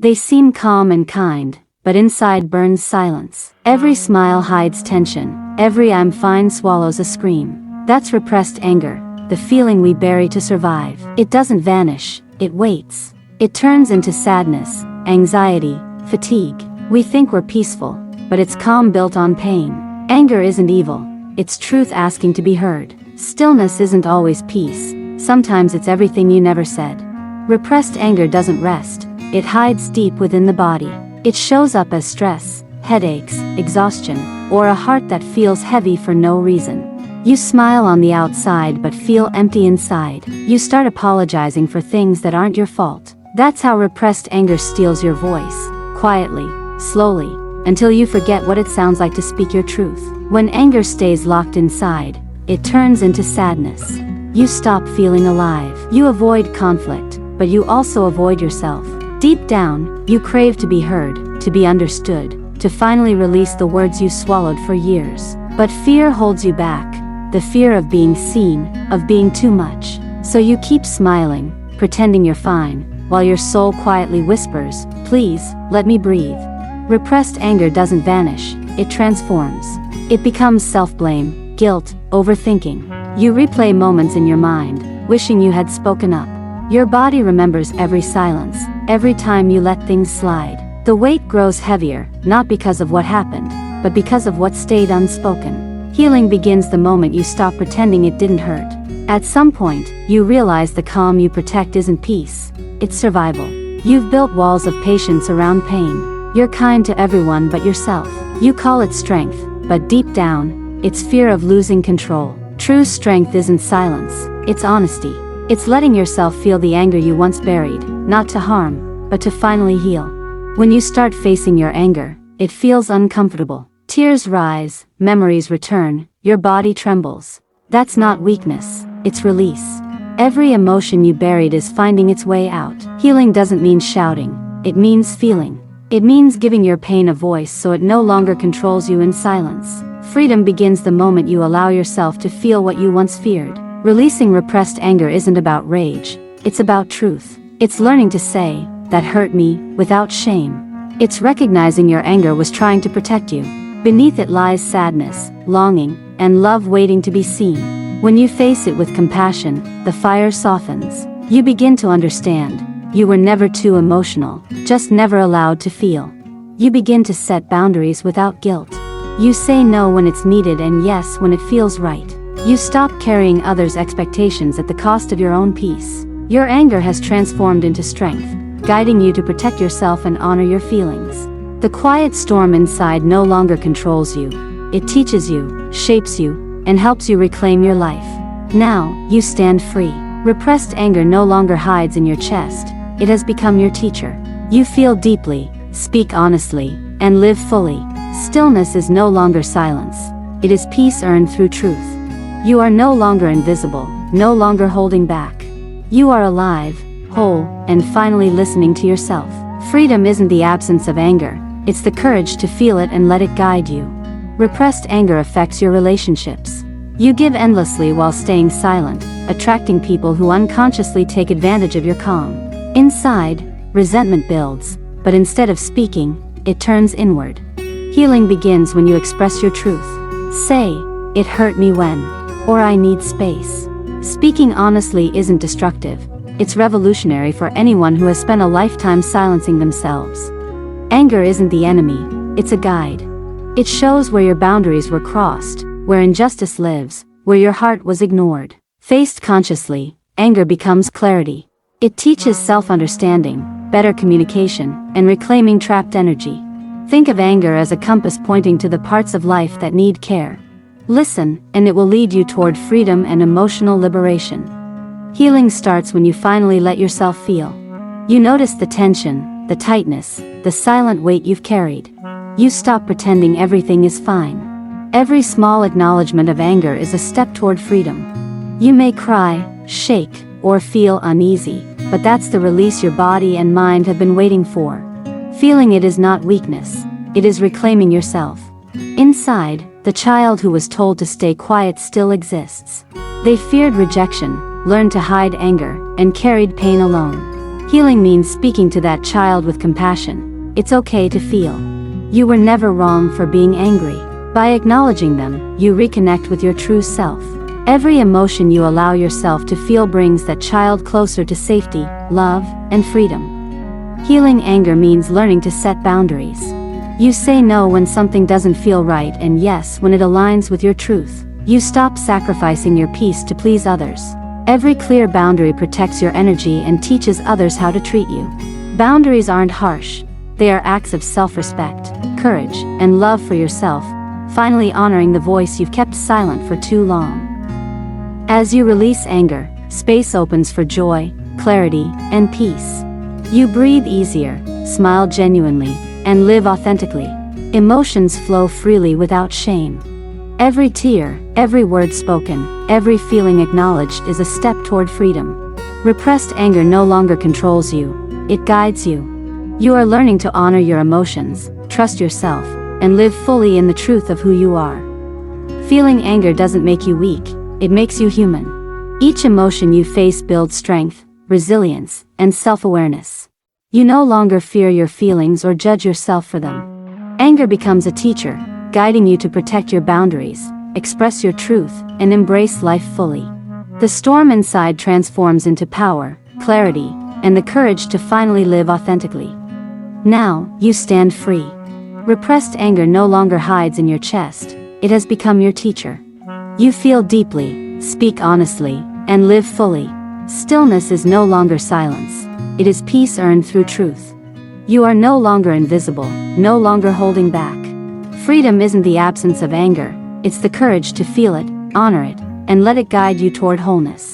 They seem calm and kind, but inside burns silence. Every smile hides tension, every "I'm fine" swallows a scream. That's repressed anger, the feeling we bury to survive. It doesn't vanish, it waits. It turns into sadness, anxiety, fatigue. We think we're peaceful, but it's calm built on pain. Anger isn't evil, it's truth asking to be heard. Stillness isn't always peace, sometimes it's everything you never said. Repressed anger doesn't rest, it hides deep within the body. It shows up as stress, headaches, exhaustion, or a heart that feels heavy for no reason. You smile on the outside but feel empty inside. You start apologizing for things that aren't your fault. That's how repressed anger steals your voice, quietly, slowly, until you forget what it sounds like to speak your truth. When anger stays locked inside, it turns into sadness. You stop feeling alive. You avoid conflict, but you also avoid yourself. Deep down, you crave to be heard, to be understood, to finally release the words you swallowed for years. But fear holds you back, the fear of being seen, of being too much. So you keep smiling, pretending you're fine, while your soul quietly whispers, "Please, let me breathe." Repressed anger doesn't vanish, it transforms. It becomes self-blame, guilt, overthinking. You replay moments in your mind, wishing you had spoken up. Your body remembers every silence, every time you let things slide. The weight grows heavier, not because of what happened, but because of what stayed unspoken. Healing begins the moment you stop pretending it didn't hurt. At some point, you realize the calm you protect isn't peace, it's survival. You've built walls of patience around pain. You're kind to everyone but yourself. You call it strength, but deep down, it's fear of losing control. True strength isn't silence, it's honesty. It's letting yourself feel the anger you once buried, not to harm, but to finally heal. When you start facing your anger, it feels uncomfortable. Tears rise, memories return, your body trembles. That's not weakness, it's release. Every emotion you buried is finding its way out. Healing doesn't mean shouting, it means feeling. It means giving your pain a voice so it no longer controls you in silence. Freedom begins the moment you allow yourself to feel what you once feared. Releasing repressed anger isn't about rage, it's about truth. It's learning to say, "That hurt me," without shame. It's recognizing your anger was trying to protect you. Beneath it lies sadness, longing, and love waiting to be seen. When you face it with compassion, the fire softens. You begin to understand. You were never too emotional, just never allowed to feel. You begin to set boundaries without guilt. You say no when it's needed and yes when it feels right. You stop carrying others' expectations at the cost of your own peace. Your anger has transformed into strength, guiding you to protect yourself and honor your feelings. The quiet storm inside no longer controls you. It teaches you, shapes you, and helps you reclaim your life. Now, you stand free. Repressed anger no longer hides in your chest, it has become your teacher. You feel deeply, speak honestly, and live fully. Stillness is no longer silence, it is peace earned through truth. You are no longer invisible, no longer holding back. You are alive, whole, and finally listening to yourself. Freedom isn't the absence of anger, it's the courage to feel it and let it guide you. Repressed anger affects your relationships. You give endlessly while staying silent, attracting people who unconsciously take advantage of your calm. Inside, resentment builds, but instead of speaking, it turns inward. Healing begins when you express your truth. Say, "It hurt me when," or "I need space." Speaking honestly isn't destructive, it's revolutionary for anyone who has spent a lifetime silencing themselves. Anger isn't the enemy, it's a guide. It shows where your boundaries were crossed, where injustice lives, where your heart was ignored. Faced consciously, anger becomes clarity. It teaches self-understanding, better communication, and reclaiming trapped energy. Think of anger as a compass pointing to the parts of life that need care. Listen, and it will lead you toward freedom and emotional liberation. Healing starts when you finally let yourself feel. You notice the tension, the tightness, the silent weight you've carried. You stop pretending everything is fine. Every small acknowledgement of anger is a step toward freedom. You may cry, shake, or feel uneasy, but that's the release your body and mind have been waiting for. Feeling it is not weakness, it is reclaiming yourself. Inside, the child who was told to stay quiet still exists. They feared rejection, learned to hide anger, and carried pain alone. Healing means speaking to that child with compassion. It's okay to feel. You were never wrong for being angry. By acknowledging them, you reconnect with your true self. Every emotion you allow yourself to feel brings that child closer to safety, love, and freedom. Healing anger means learning to set boundaries. You say no when something doesn't feel right and yes when it aligns with your truth. You stop sacrificing your peace to please others. Every clear boundary protects your energy and teaches others how to treat you. Boundaries aren't harsh. They are acts of self-respect, courage, and love for yourself, finally honoring the voice you've kept silent for too long. As you release anger, space opens for joy, clarity, and peace. You breathe easier, smile genuinely, and live authentically. Emotions flow freely without shame. Every tear, every word spoken, every feeling acknowledged is a step toward freedom. Repressed anger no longer controls you, it guides you. You are learning to honor your emotions, trust yourself, and live fully in the truth of who you are. Feeling anger doesn't make you weak, it makes you human. Each emotion you face builds strength, resilience, and self-awareness. You no longer fear your feelings or judge yourself for them. Anger becomes a teacher, guiding you to protect your boundaries, express your truth, and embrace life fully. The storm inside transforms into power, clarity, and the courage to finally live authentically. Now, you stand free. Repressed anger no longer hides in your chest, it has become your teacher. You feel deeply, speak honestly, and live fully. Stillness is no longer silence, it is peace earned through truth. You are no longer invisible, no longer holding back. Freedom isn't the absence of anger, it's the courage to feel it, honor it, and let it guide you toward wholeness.